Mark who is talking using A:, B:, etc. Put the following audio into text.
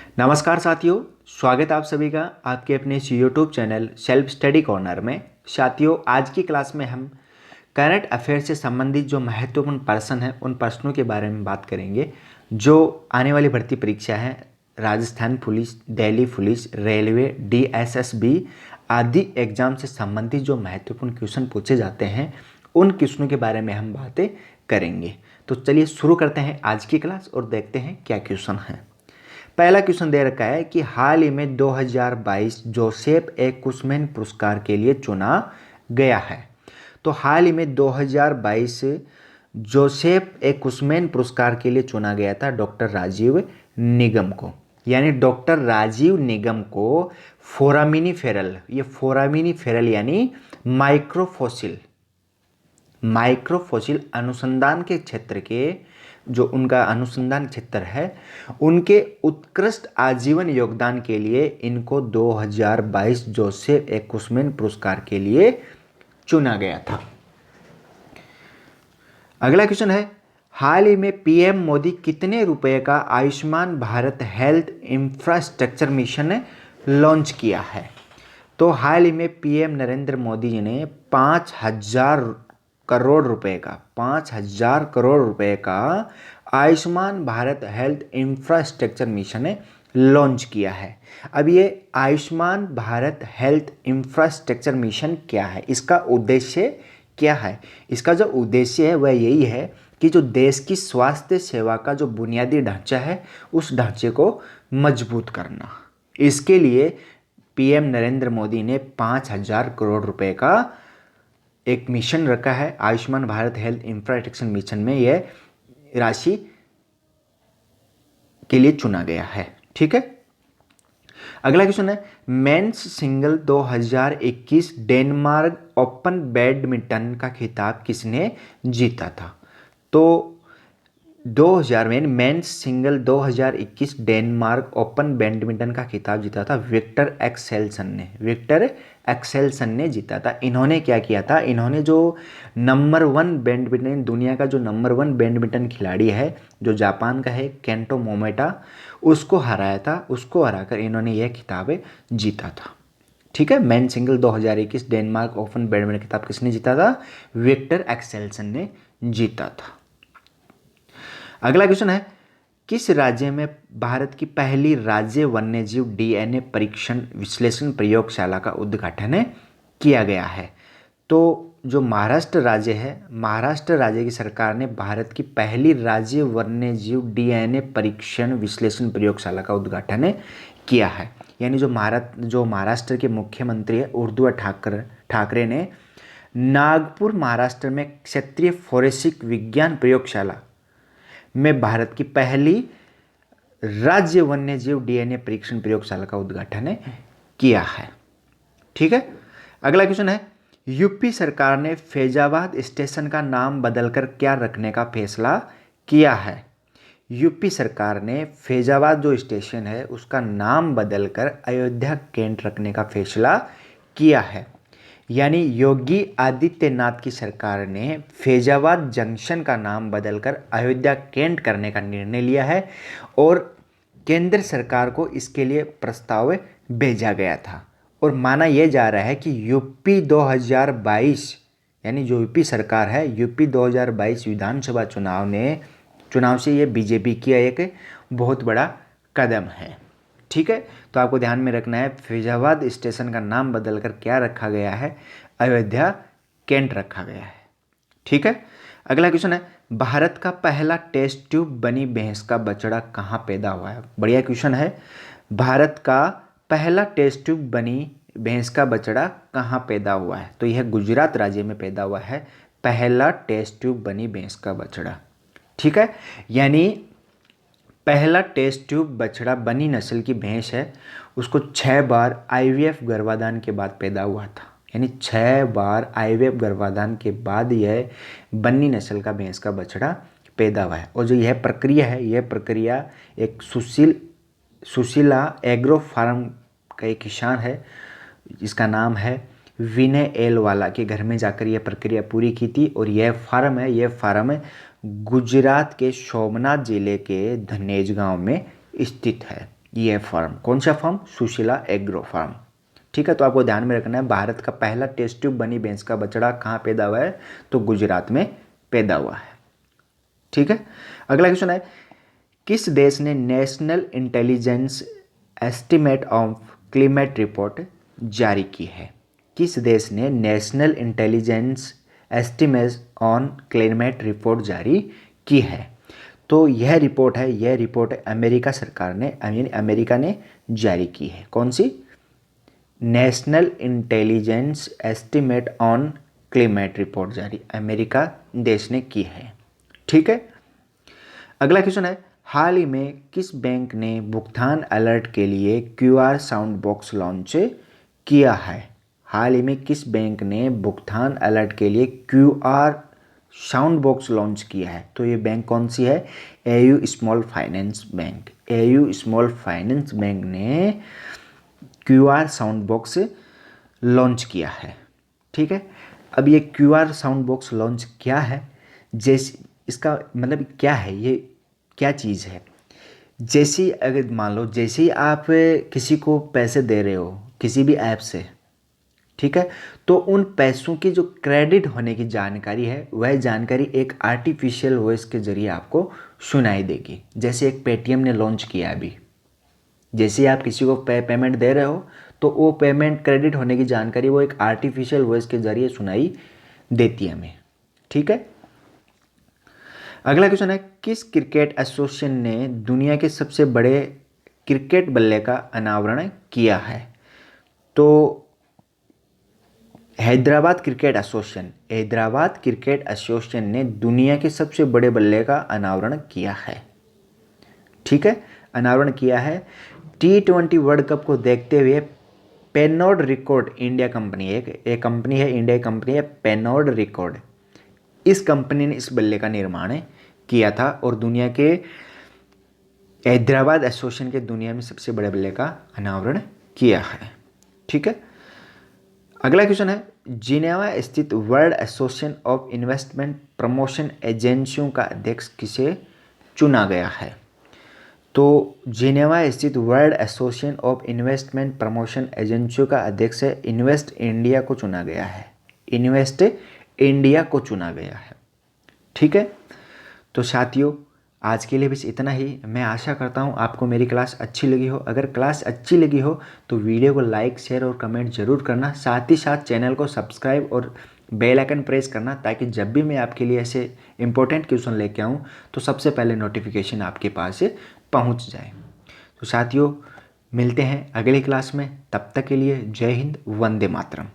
A: नमस्कार साथियों, स्वागत है आप सभी का आपके अपने इस YouTube channel self study corner में। साथियों, आज की क्लास में हम करंट अफेयर से संबंधित जो महत्वपूर्ण प्रश्न हैं उन प्रश्नों के बारे में बात करेंगे जो आने वाली भर्ती परीक्षा है, Rajasthan police, Delhi police, railway, DSSB आदि एग्जाम से संबंधित जो महत्वपूर्ण क्वेश्चन पूछे जाते हैं उन क्वेश्चनों के बारे में हम बातें करेंगे। तो चलिए शुरू करते हैं आज की क्लास और देखते हैं क्या क्वेश्चन है। पहला क्वेश्चन दे रखा है कि हाल ही में 2022 जोसेफ ए कुसमैन पुरस्कार के लिए चुना गया है। तो हाल ही में 2022 जोसेफ ए कुसमैन पुरस्कार के लिए चुना गया था डॉक्टर राजीव निगम को, यानी डॉक्टर राजीव निगम को फोरामिनीफेरल, ये फोरामिनीफेरल यानी माइक्रोफोसिल अनुसंधान के क्षेत्र के जो उनका अनुसंधान क्षेत्र है उनके उत्कृष्ट आजीवन योगदान के लिए इनको 2022 जोसेफ ए कुसमैन पुरस्कार के लिए चुना गया था। अगला क्वेश्चन है, हाल ही में पीएम मोदी कितने रुपए का Ayushman Bharat health infrastructure mission ने लॉन्च किया है? तो हाल ही में पीएम नरेंद्र मोदी जी ने 5,000 करोड़ रुपए का Ayushman Bharat health infrastructure mission ने लॉन्च किया है। अब ये Ayushman Bharat health infrastructure mission क्या है, इसका उद्देश्य क्या है? इसका जो उद्देश्य है वह यही है कि जो देश की स्वास्थ्य सेवा का जो बुनियादी ढांचा है उस ढांचे को मजबूत करना। इसके लिए पीएम नरेंद्र मोदी ने 5,000 करोड़ रुपए का एक मिशन रखा है। Ayushman Bharat health infrastructure mission में यह राशि के लिए चुना गया है। ठीक है, अगला क्वेश्चन है, men's single 2021 Denmark open badminton का खिताब किसने जीता था? तो 2000 में men's single 2021 Denmark open badminton का खिताब जीता था विक्टर एक्सेल्सन ने जीता था। इन्होंने क्या किया था? इन्होंने जो नंबर 1 बैडमिंटन, दुनिया का जो नंबर 1 बैडमिंटन खिलाड़ी है जो जापान का है, केंटो मोमोटा, उसको हराया था। उसको हराकर इन्होंने यह खिताब जीता था। ठीक है, men single 2021 Denmark open badminton खिताब किसने जीता था? विक्टर एक्सेल्सन ने जीता था। अगला क्वेश्चन है, किस राज्य में भारत की पहली राज्य वन्यजीव डीएनए परीक्षण विश्लेषण प्रयोगशाला का उद्घाटन किया गया है? तो जो महाराष्ट्र राज्य है, महाराष्ट्र राज्य की सरकार ने भारत की पहली राज्य वन्यजीव डीएनए परीक्षण विश्लेषण प्रयोगशाला का उद्घाटन किया है। यानी जो महाराष्ट्र के मुख्यमंत्री है उद्धव ठाकरे ने नागपुर महाराष्ट्र में क्षेत्रीय फोरेंसिक विज्ञान प्रयोगशाला में भारत की पहली राज्य वन्यजीव डीएनए परीक्षण प्रयोगशाला का उद्घाटन किया है। ठीक है, अगला क्वेश्चन है, यूपी सरकार ने फैजाबाद स्टेशन का नाम बदलकर क्या रखने का फैसला किया है? यूपी सरकार ने फैजाबाद जो स्टेशन है उसका नाम बदलकर अयोध्या कैंट रखने का फैसला किया है। यानी योगी आदित्यनाथ की सरकार ने फैजाबाद जंक्शन का नाम बदलकर अयोध्या कैंट करने का निर्णय लिया है और केंद्र सरकार को इसके लिए प्रस्ताव भेजा गया था। और माना यह जा रहा है कि यूपी 2022 यानी जो यूपी सरकार है, यूपी 2022 विधानसभा चुनाव से ये बीजेपी की एक बहुत बड़ा कदम है। ठीक है, तो आपको ध्यान में रखना है फैजाबाद स्टेशन का नाम बदलकर क्या रखा गया है? अयोध्या कैंट रखा गया है। ठीक है, अगला क्वेश्चन है, भारत का पहला टेस्ट ट्यूब बनी भैंस का बछड़ा कहाँ पैदा हुआ है? बढ़िया क्वेश्चन है। भारत का पहला टेस्ट ट्यूब बनी भैंस का बछड़ा कहाँ पैदा हुआ है? तो यह गुजरात राज्य में पैदा हुआ है पहला टेस्ट ट्यूब बनी भैंस का बछड़ा। ठीक है, यानी पहला टेस्ट ट्यूब बछड़ा बनी नस्ल की भैंस है, उसको 6 बार आईवीएफ गर्भाधान के बाद पैदा हुआ था। यानी 6 बार आईवीएफ गर्भाधान के बाद यह बन्नी नस्ल का भैंस का बछड़ा पैदा हुआ है। और जो यह प्रक्रिया है, यह प्रक्रिया एक सुशीला एग्रो फार्म का एक किसान है, इसका नाम है विनय एल वाला, के घर में जाकर यह प्रक्रिया पूरी की थी। और यह फार्म गुजरात के सोमनाथ जिले के धनेज गांव में स्थित है। ये फर्म, कौन सा फर्म? Sushila agro farm. ठीक है, तो आपको ध्यान में रखना है, भारत का पहला टेस्ट ट्यूब बनी भैंस का बछड़ा कहाँ पैदा हुआ है? तो गुजरात में पैदा हुआ है। ठीक है, अगला क्वेश्चन है, किस देश ने national Intelligence estimate of climate report जारी की है? किस देश ने national Intelligence Estimate on climate report जारी की है? तो यह रिपोर्ट अमेरिका सरकार ने, यानी अमेरिका ने जारी की है। कौन सी? National Intelligence Estimate on climate report जारी अमेरिका देश ने की है। ठीक है, अगला क्वेश्चन है, हाल ही में किस बैंक ने भुगतान अलर्ट के लिए QR साउंड बॉक्स लॉन्च किया है? हाल ही में किस बैंक ने भुगतान अलर्ट के लिए QR साउंड बॉक्स लॉन्च किया है? तो ये बैंक कौन सी है? AU small finance bank. AU small finance bank ने QR साउंड बॉक्स लॉन्च किया है। ठीक है, अब ये QR साउंड बॉक्स लॉन्च क्या है, जैसे इसका मतलब क्या है, ये क्या चीज़ है? जैसे अगर मान लो, जैसे ही आप किसी को पैसे दे रहे हो किसी भी ऐप से, ठीक है, तो उन पैसों की जो क्रेडिट होने की जानकारी है, वह जानकारी एक आर्टिफिशियल वॉइस के जरिए आपको सुनाई देगी। जैसे एक पेटीएम ने लॉन्च किया अभी, जैसे आप किसी को पेमेंट दे रहे हो तो वो पेमेंट क्रेडिट होने की जानकारी वो एक आर्टिफिशियल वॉइस के जरिए सुनाई देती है हमें। ठीक है, अगला क्वेश्चन है, किस क्रिकेट एसोसिएशन ने दुनिया के सबसे बड़े क्रिकेट बल्ले का अनावरण किया है? तो हैदराबाद क्रिकेट एसोसिएशन ने दुनिया के सबसे बड़े बल्ले का अनावरण किया है। ठीक है, अनावरण किया है। T20 वर्ल्ड कप को देखते हुए पेनोड रिकॉर्ड इंडिया कंपनी, एक कंपनी है, इंडिया की कंपनी है पेनोड रिकॉर्ड, इस कंपनी ने इस बल्ले का निर्माण किया था और दुनिया के हैदराबाद एसोसिएशन के दुनिया में सबसे बड़े बल्ले का अनावरण किया है। ठीक है, अगला क्वेश्चन है, जिनेवा स्थित world association of investment promotion एजेंसियों का अध्यक्ष किसे चुना गया है? तो जिनेवा स्थित world association of investment promotion एजेंसियों का अध्यक्ष इन्वेस्ट इंडिया को चुना गया है। इन्वेस्ट इंडिया को चुना गया है। ठीक है, तो साथियों आज के लिए बस इतना ही। मैं आशा करता हूँ आपको मेरी क्लास अच्छी लगी हो। अगर क्लास अच्छी लगी हो तो वीडियो को लाइक, शेयर और कमेंट जरूर करना। साथ ही साथ चैनल को सब्सक्राइब और बेल आइकन प्रेस करना, ताकि जब भी मैं आपके लिए ऐसे इंपॉर्टेंट क्वेश्चन लेके आऊँ तो सबसे पहले नोटिफिकेशन आपके पास पहुँच जाए। तो साथियों मिलते हैं अगली क्लास में, तब तक के लिए जय हिंद, वंदे मातरम।